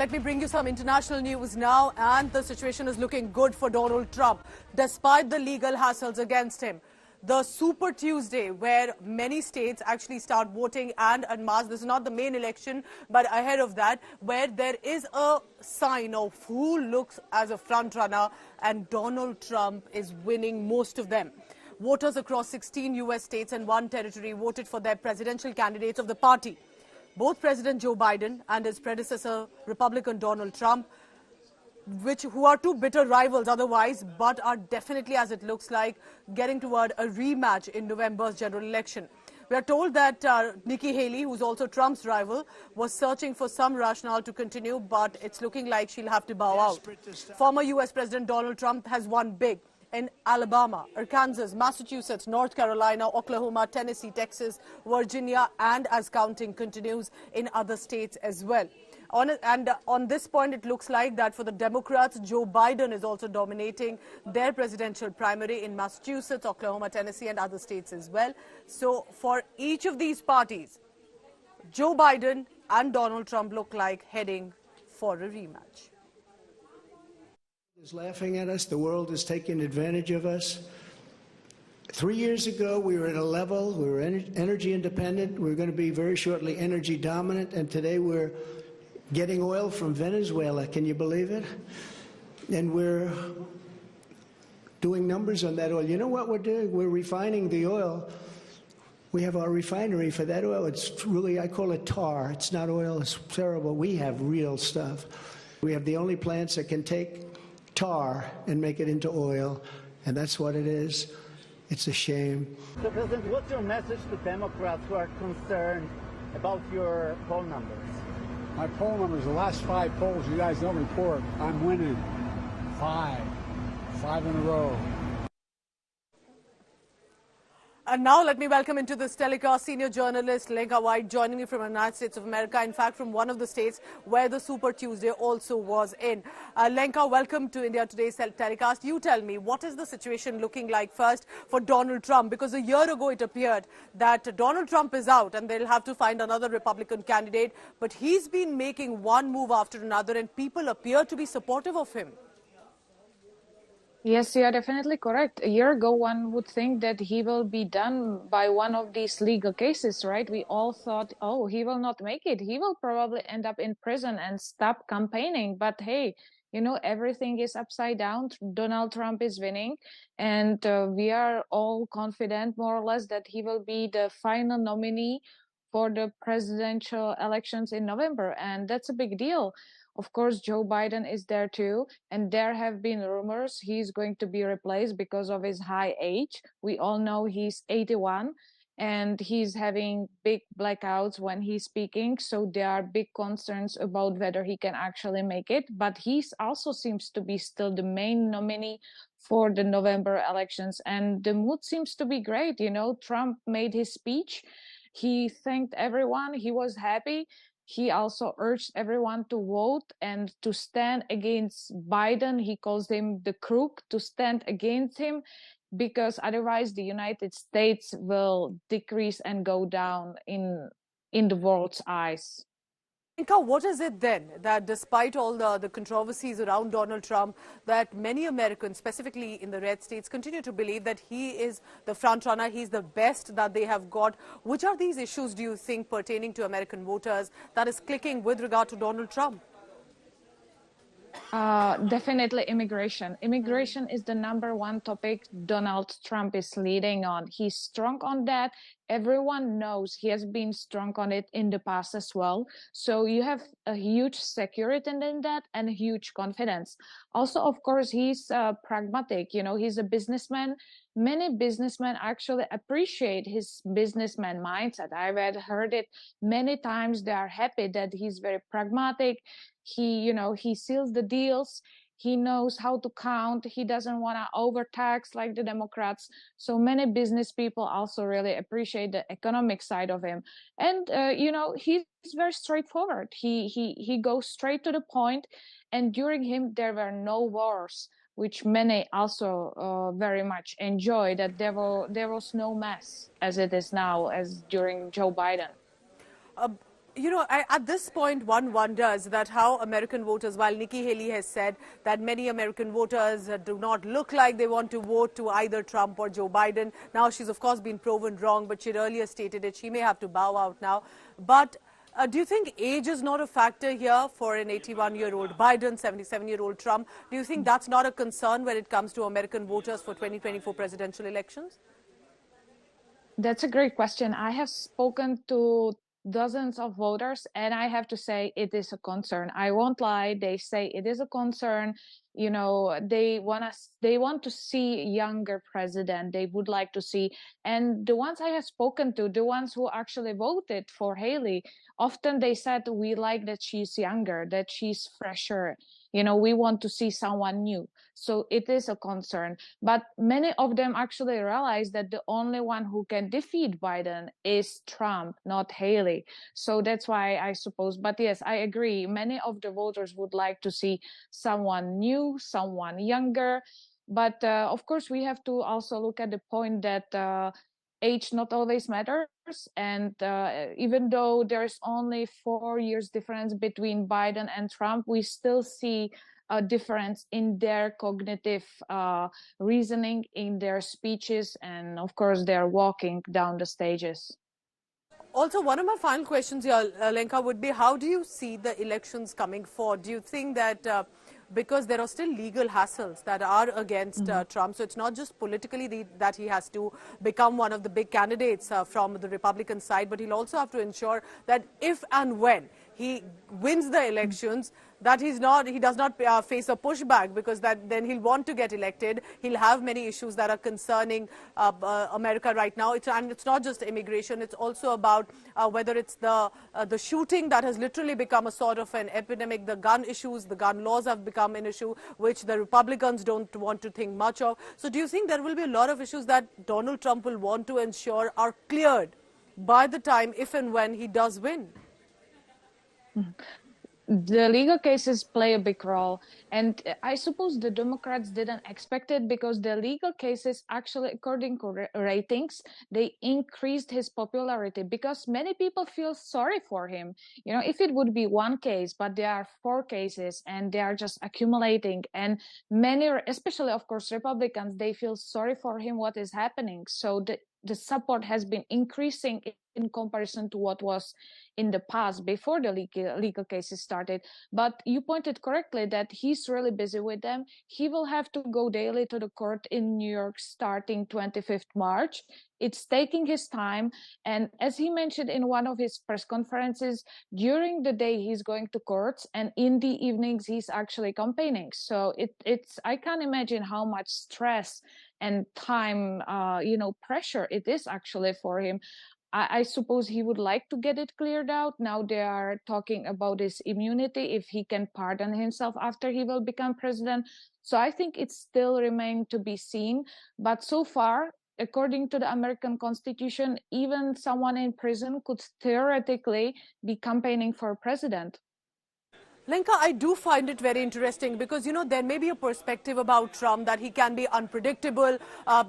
let me bring you some international news now. And the situation is looking good for Donald Trump, despite the legal hassles against him. The Super Tuesday, where many states actually start voting and en masse. This is not the main election, but ahead of that, where there is a sign of who looks as a front-runner, and Donald Trump is winning most of them. Voters across 16 U.S. states and one territory voted for their presidential candidates of the party. Both President Joe Biden and his predecessor, Republican Donald Trump, who are two bitter rivals otherwise, but are definitely, as it looks like, getting toward a rematch in November's general election. We are told that Nikki Haley, who's also Trump's rival, was searching for some rationale to continue, but it's looking like she'll have to bow out. Former U.S. President Donald Trump has won big in Alabama, Arkansas, Massachusetts, North Carolina, Oklahoma, Tennessee, Texas, Virginia, and as counting continues in other states as well. On this point, it looks like that for the Democrats, Joe Biden is also dominating their presidential primary in Massachusetts, Oklahoma, Tennessee, and other states as well. So for each of these parties, Joe Biden and Donald Trump look like heading for a rematch. Is laughing at us. The world is taking advantage of us. 3 years ago, we were at a level, we were energy independent. We were going to be very shortly energy dominant. And today we're getting oil from Venezuela. Can you believe it? And we're doing numbers on that oil. You know what we're doing? We're refining the oil. We have our refinery for that oil. It's really, I call it tar. It's not oil. It's terrible. We have real stuff. We have the only plants that can take tar and make it into oil, and that's what it is. It's a shame. So, President, what's your message to Democrats who are concerned about your poll numbers? My poll numbers, the last 5 polls, you guys don't report. I'm winning 5 in a row. And now let me welcome into this telecast senior journalist Lenka White, joining me from the United States of America, in fact from one of the states where the Super Tuesday also was in. Lenka, welcome to India Today's telecast. You tell me, what is the situation looking like first for Donald Trump? Because a year ago it appeared that Donald Trump is out and they'll have to find another Republican candidate. But he's been making one move after another and people appear to be supportive of him. Yes, you are definitely correct. A year ago, one would think that he will be done by one of these legal cases, right? We all thought, oh, he will not make it. He will probably end up in prison and stop campaigning. But hey, you know, everything is upside down. Donald Trump is winning. And we are all confident, more or less, that he will be the final nominee for the presidential elections in November. And that's a big deal. Of course, Joe Biden is there too, and there have been rumors he's going to be replaced because of his high age. We all know he's 81, and he's having big blackouts when he's speaking, so there are big concerns about whether he can actually make it. But he also seems to be still the main nominee for the November elections, and the mood seems to be great. You know, Trump made his speech. He thanked everyone. He was happy. He also urged everyone to vote and to stand against Biden. He calls him the crook, to stand against him, because otherwise the United States will decrease and go down in the world's eyes. Lenka, what is it then that despite all the controversies around Donald Trump, that many Americans, specifically in the red states, continue to believe that he is the front runner, he's the best that they have got? Which are these issues, do you think, pertaining to American voters that is clicking with regard to Donald Trump? Definitely immigration. Immigration is the #1 topic Donald Trump is leading on. He's strong on that. Everyone knows he has been strong on it in the past as well. So you have a huge security in that and a huge confidence. Also, of course, he's pragmatic. You know, he's a businessman. Many businessmen actually appreciate his businessman mindset. I've heard it many times. They are happy that he's very pragmatic. He seals the deals. He knows how to count. He doesn't want to overtax like the Democrats. So many business people also really appreciate the economic side of him. And, he's very straightforward. He goes straight to the point. And during him, there were no wars, which many also very much enjoy, that there was no mess as it is now, as during Joe Biden. You know, at this point, one wonders that how American voters, while Nikki Haley has said that many American voters do not look like they want to vote to either Trump or Joe Biden. Now, she's of course been proven wrong, but she'd earlier stated it. She may have to bow out now. But do you think age is not a factor here for an 81-year-old Biden, 77-year-old Trump? Do you think that's not a concern when it comes to American voters for 2024 presidential elections? That's a great question. I have spoken to dozens of voters, and I have to say it is a concern. I won't lie, they say it is a concern. You know, they want to see a younger president. They would like to see, and the ones I have spoken to, the ones who actually voted for Haley, often they said we like that she's younger, that she's fresher. You know, we want to see someone new. So it is a concern. But many of them actually realize that the only one who can defeat Biden is Trump, not Haley. So that's why I suppose. But yes, I agree. Many of the voters would like to see someone new, someone younger. But of course, we have to also look at the point that age not always matters. And even though there's only 4 years difference between Biden and Trump, we still see a difference in their cognitive reasoning, in their speeches, and of course, they're walking down the stages. Also, one of my final questions here, Lenka, would be how do you see the elections coming forward? Do you think that because there are still legal hassles that are against Trump, so it's not just politically that he has to become one of the big candidates from the Republican side, but he'll also have to ensure that if and when he wins the elections, that he does not face a pushback, because then he'll want to get elected. He'll have many issues that are concerning America right now. And it's not just immigration. It's also about whether it's the shooting that has literally become a sort of an epidemic, the gun issues, the gun laws have become an issue which the Republicans don't want to think much of. So do you think there will be a lot of issues that Donald Trump will want to ensure are cleared by the time, if and when he does win? The legal cases play a big role, and I suppose the Democrats didn't expect it, because the legal cases actually, according to ratings, they increased his popularity because many people feel sorry for him. You know, if it would be one case, but there are 4 cases and they are just accumulating, and many, especially of course Republicans, they feel sorry for him, what is happening. So the support has been increasing in comparison to what was in the past before the legal cases started. But you pointed correctly that he's really busy with them. He will have to go daily to the court in New York starting 25th March. It's taking his time. And as he mentioned in one of his press conferences, during the day he's going to courts, and in the evenings he's actually campaigning. So it's I can't imagine how much stress and time, pressure it is actually for him. I suppose he would like to get it cleared out. Now they are talking about his immunity, if he can pardon himself after he will become president. So I think it still remains to be seen. But so far, according to the American Constitution, even someone in prison could theoretically be campaigning for president. Lenka, I do find it very interesting because, you know, there may be a perspective about Trump that he can be unpredictable.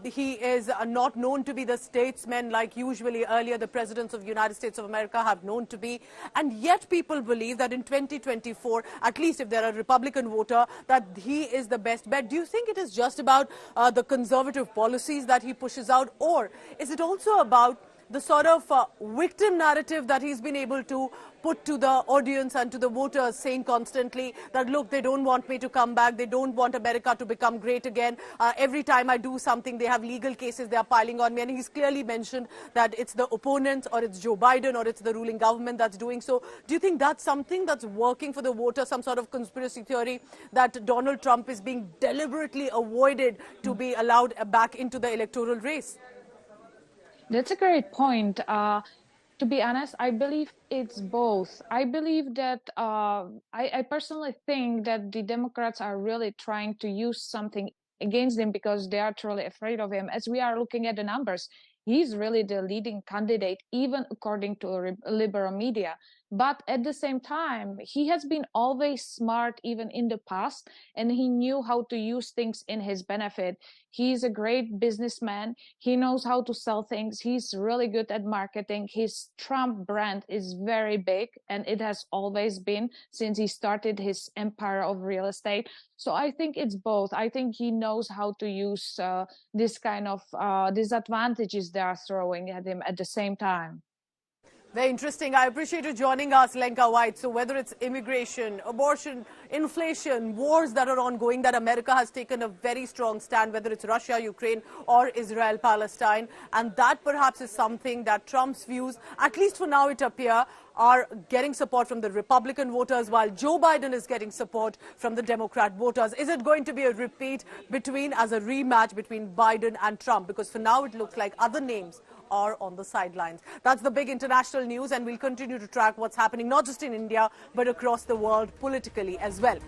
He is not known to be the statesman like usually earlier the presidents of the United States of America have known to be. And yet people believe that in 2024, at least if they're a Republican voter, that he is the best bet. Do you think it is just about the conservative policies that he pushes out, or is it also about the sort of victim narrative that he's been able to put to the audience and to the voters, saying constantly that, look, they don't want me to come back, they don't want America to become great again. Every time I do something, they have legal cases, they are piling on me. And he's clearly mentioned that it's the opponents, or it's Joe Biden, or it's the ruling government that's doing so. Do you think that's something that's working for the voter, some sort of conspiracy theory that Donald Trump is being deliberately avoided to be allowed back into the electoral race? That's a great point. To be honest, I believe it's both. I believe that I personally think that the Democrats are really trying to use something against him because they are truly afraid of him. As we are looking at the numbers, he's really the leading candidate, even according to liberal media. But at the same time, he has been always smart even in the past, and he knew how to use things in his benefit. He's a great businessman. He knows how to sell things. He's really good at marketing. His Trump brand is very big, and it has always been since he started his empire of real estate. So I think it's both. I think he knows how to use this kind of disadvantages they are throwing at him at the same time. Very interesting. I appreciate you joining us, Lenka White. So whether it's immigration, abortion, inflation, wars that are ongoing, that America has taken a very strong stand, whether it's Russia, Ukraine, or Israel, Palestine. And that perhaps is something that Trump's views, at least for now it appears, are getting support from the Republican voters, while Joe Biden is getting support from the Democrat voters. Is it going to be a repeat as a rematch between Biden and Trump? Because for now it looks like other names are on the sidelines. That's the big international news, and we'll continue to track what's happening not just in India but across the world politically as well.